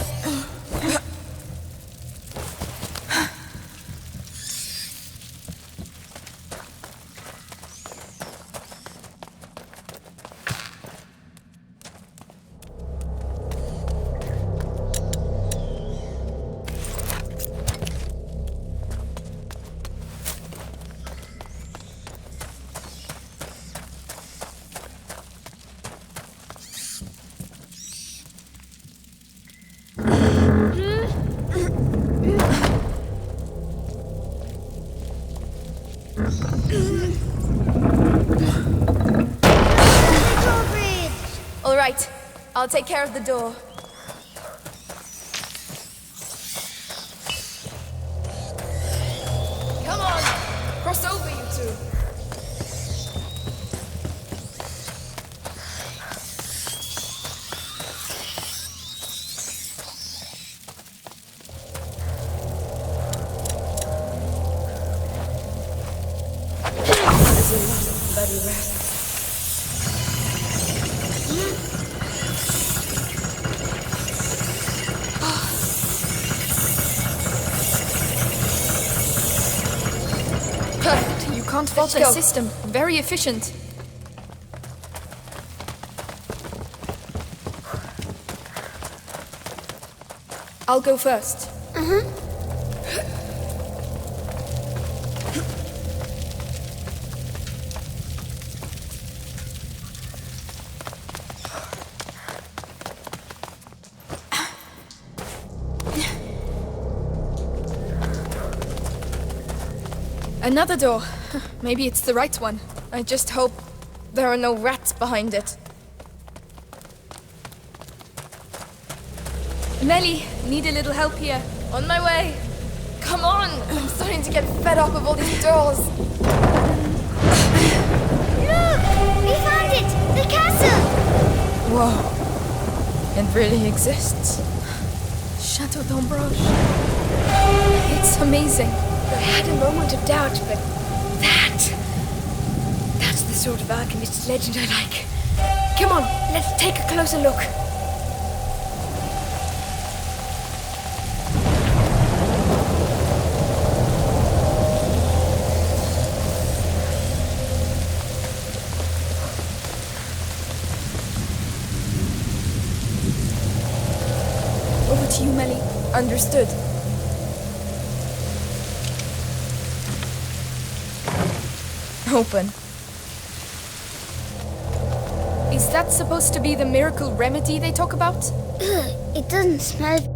Alright, I'll take care of the door. Come on! Cross over, you two. There's a lot of bloody rats. Perfect. You can't fault the system. Very efficient. I'll go first. Another door. Maybe it's the right one. I just hope there are no rats behind it. Melly, need a little help here. On my way. Come on! I'm starting to get fed up of all these doors. Look! We found it! The castle! Whoa. It really exists. Chateau d'Ambrose. It's amazing. I had a moment of doubt, but that's the sort of alchemist's legend I like. Come on, let's take a closer look. Over to you, Melly. Understood. Open. Is that supposed to be the miracle remedy they talk about? Ugh, it doesn't smell.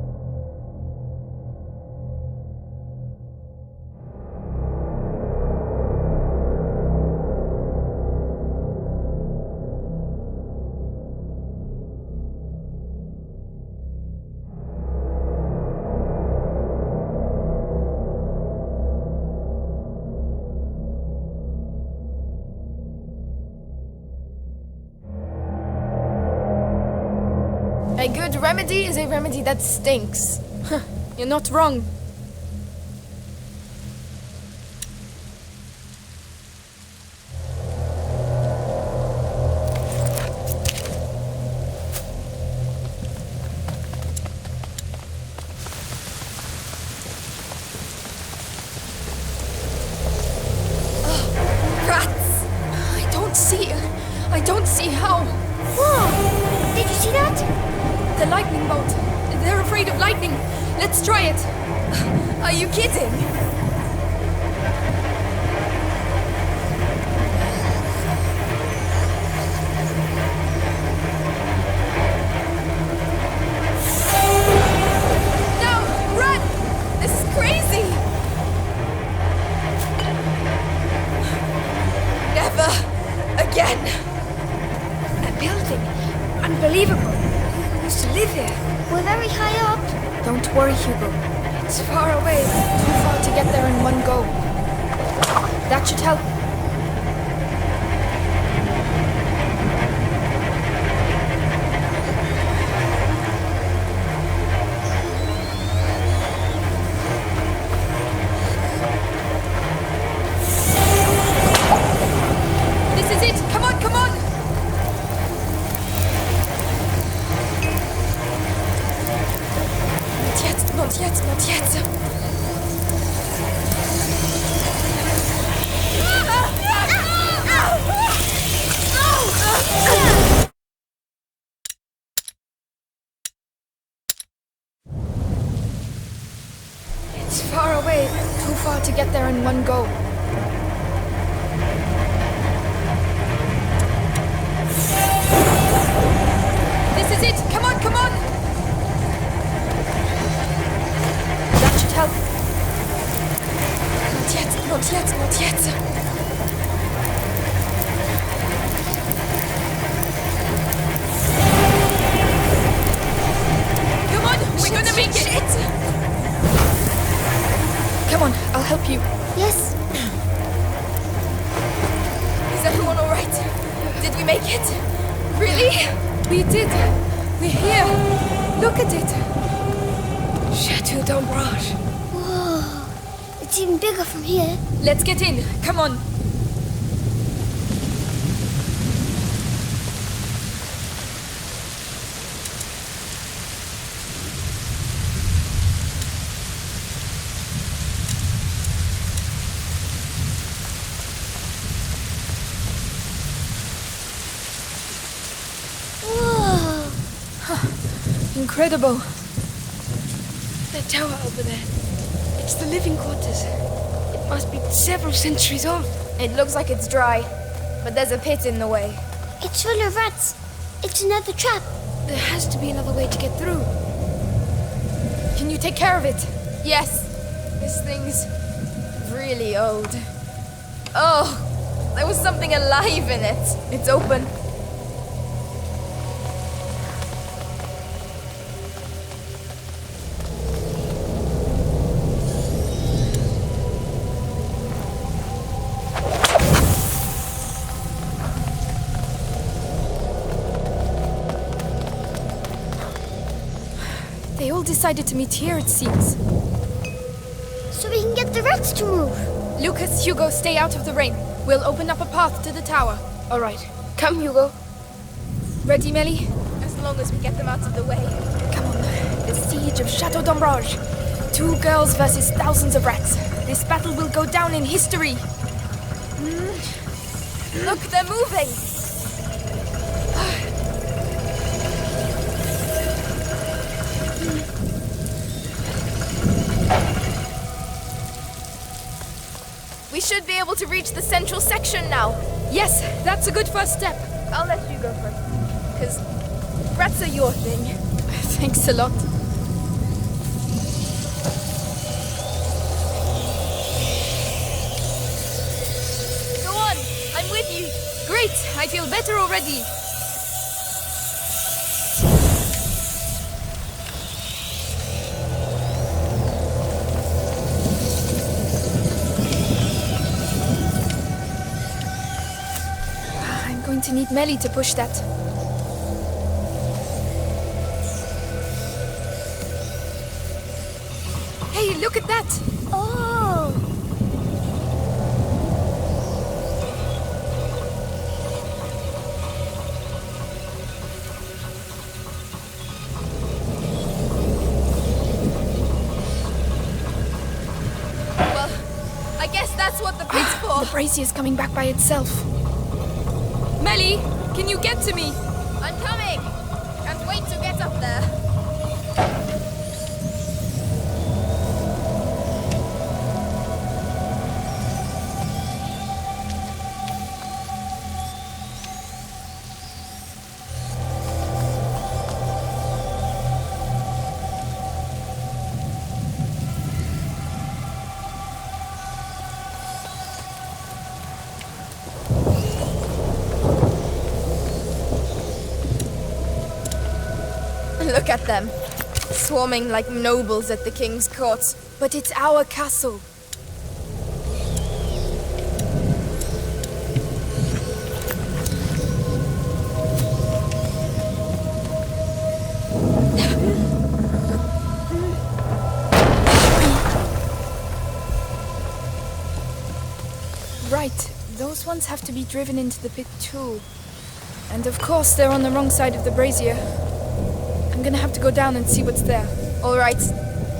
A good remedy is a remedy that stinks. You're not wrong. the lightning bolt. They're afraid of lightning. Let's try it. Are you kidding? No! Run! This is crazy! Never again! A building. Unbelievable. Who used to live here? We're very high up. Don't worry, Hugo. It's far away. Too far to get there in one go. That should help. This is it! Come on, come on! Not yet, not yet. It's far away. Too far to get there in one go. This is it! Come on, come on! That should help. Not yet, not yet, not yet. Come on, we're gonna make it! Come on, I'll help you. Yes. Is everyone alright? Did we make it? Really? We did. We're here. Look at it. Chateau d'Ombrage. Whoa. It's even bigger from here. Let's get in. Come on. Whoa. Incredible. The tower over there. It's the living quarters. It must be several centuries old. It looks like it's dry, but there's a pit in the way. It's full of rats. It's another trap. There has to be another way to get through. Can you take care of it? Yes, this thing's really old. Oh, there was something alive in it. It's open. They all decided to meet here, it seems. So we can get the rats to move. Lucas, Hugo, stay out of the rain. We'll open up a path to the tower. All right. Come, Hugo. Ready, Melly? As long as we get them out of the way. Come on. The siege of Chateau d'Ombrage. 2 girls versus thousands of rats. This battle will go down in history. Look, they're moving! We should be able to reach the central section now. Yes, that's a good first step. I'll let you go first, because rats are your thing. Thanks a lot. Go on, I'm with you. Great, I feel better already. I'm going to need Melly to push that. Hey, look at that! Oh. Well, I guess that's what the pit's for. The brazier's coming back by itself. Melly, can you get to me? I'm coming! Can't wait to get up there. Look at them, swarming like nobles at the king's court. But it's our castle. Right, those ones have to be driven into the pit too. And of course they're on the wrong side of the brazier. I'm gonna have to go down and see what's there. All right,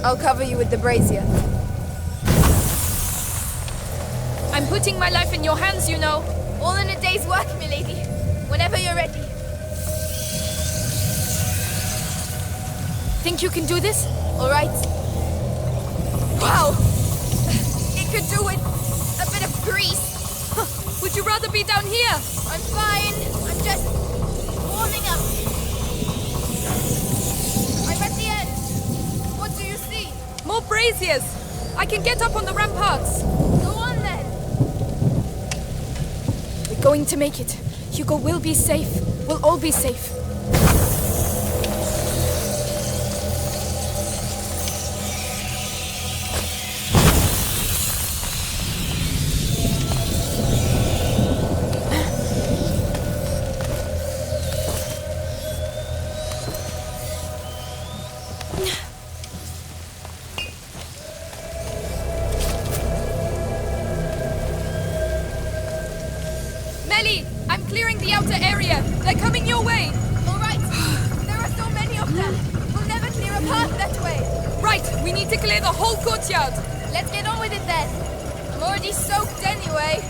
I'll cover you with the brazier. I'm putting my life in your hands, you know. All in a day's work, milady. Whenever you're ready. Think you can do this? All right. Wow! It could do with a bit of grease. Would you rather be down here? I'm fine. I'm just warming up. I'm at the end. What do you see? More braziers! I can get up on the ramparts. Go on then. We're going to make it. Hugo will be safe. We'll all be safe. I'm clearing the outer area. They're coming your way. All right. There are so many of them. We'll never clear a path that way. Right. We need to clear the whole courtyard. Let's get on with it then. I'm already soaked anyway.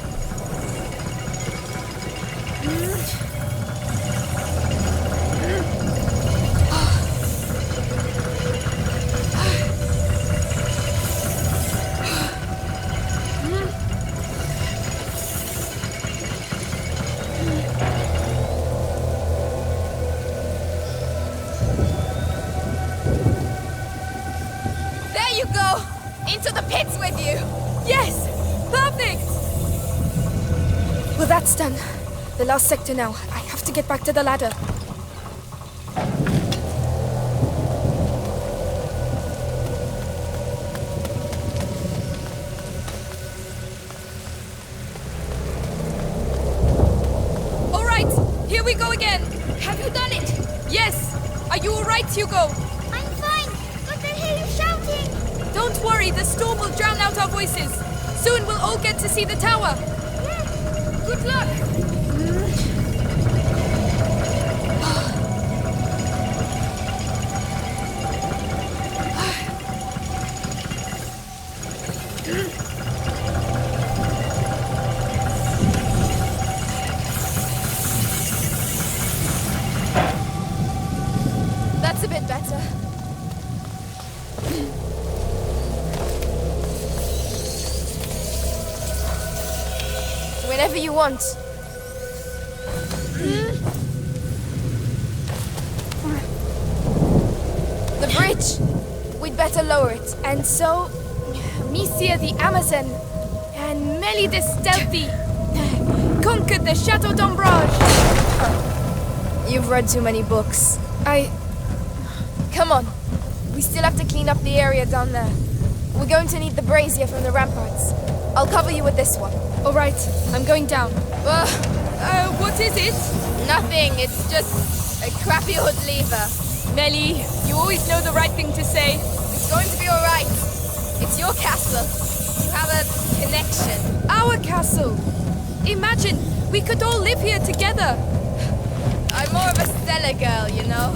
Into the pits with you! Yes! Perfect! Well, that's done. The last sector now. I have to get back to the ladder. All right! Here we go again! Have you done it? Yes! Are you all right, Hugo? I'm fine, but I hear you shouting. Don't worry, the storm will drown out our voices. Soon we'll all get to see the tower. Yes. Good luck. That's a bit better. Whenever you want. The bridge! We'd better lower it. And so, Misia the Amazon and Mélie the Stealthy conquered the Chateau d'Ombrage. You've read too many books. Come on. We still have to clean up the area down there. We're going to need the brazier from the ramparts. I'll cover you with this one. All right, I'm going down. What is it? Nothing. It's just a crappy old lever. Mélie, you always know the right thing to say. It's going to be all right. It's your castle. You have a connection. Our castle. Imagine, we could all live here together. I'm more of a Stella girl, you know.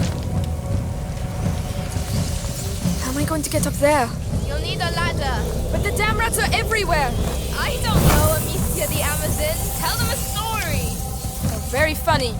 How am I going to get up there? You'll need a ladder. But the damn rats are everywhere. I don't know, Amicia the Amazon. Tell them a story. Oh, very funny.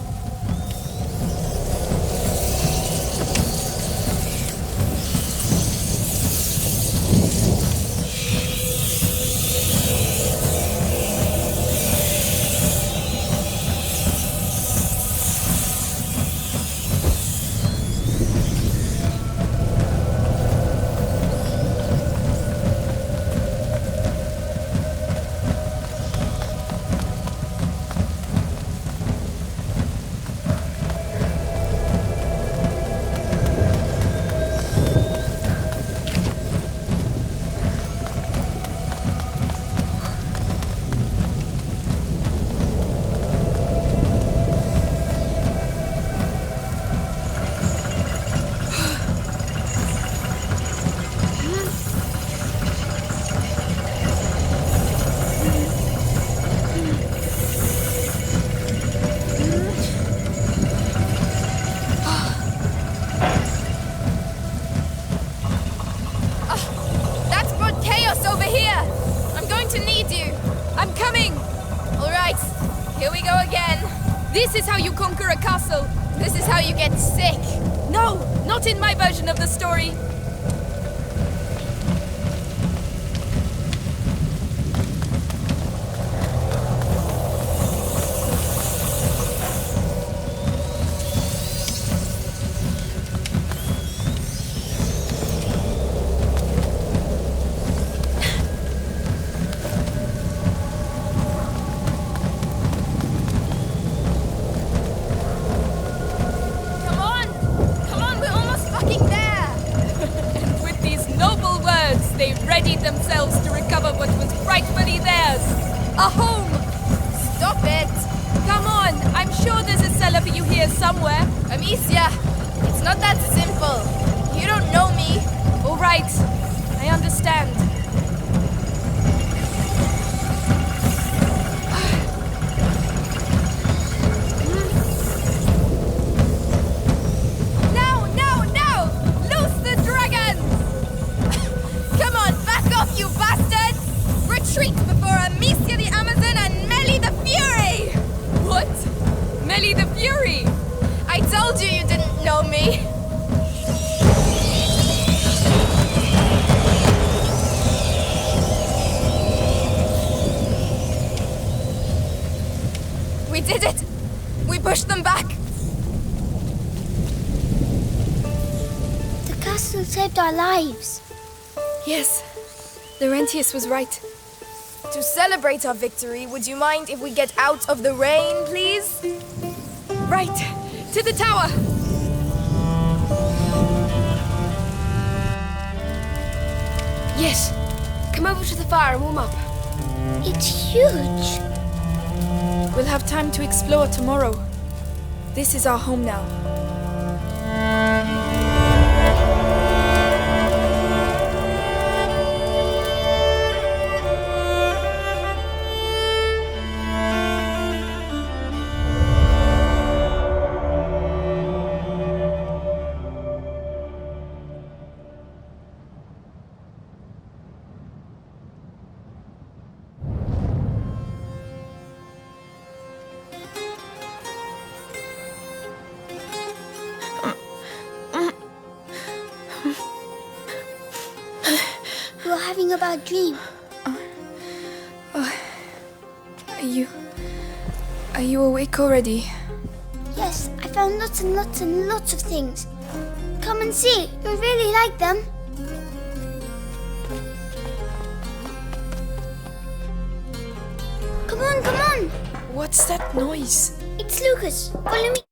This is how you conquer a castle. This is how you get sick. No, not in my version of the story. They readied themselves to recover what was rightfully theirs. A home! Stop it! Come on, I'm sure there's a cellar for you here somewhere. Amicia, it's not that simple. You don't know me. All right, I understand. You bastards! Retreat before Amicia the Amazon and Melly the Fury! What? Melly the Fury? I told you you didn't know me! We did it! We pushed them back! The castle saved our lives. Yes. Laurentius was right. To celebrate our victory, would you mind if we get out of the rain, please? Right. To the tower! Yes. Come over to the fire and warm up. It's huge. We'll have time to explore tomorrow. This is our home now. You're having a bad dream. Are you awake already? Yes, I found lots and lots and lots of things. Come and see. You'll really like them. Come on, come on. What's that noise? It's Lucas. Follow me.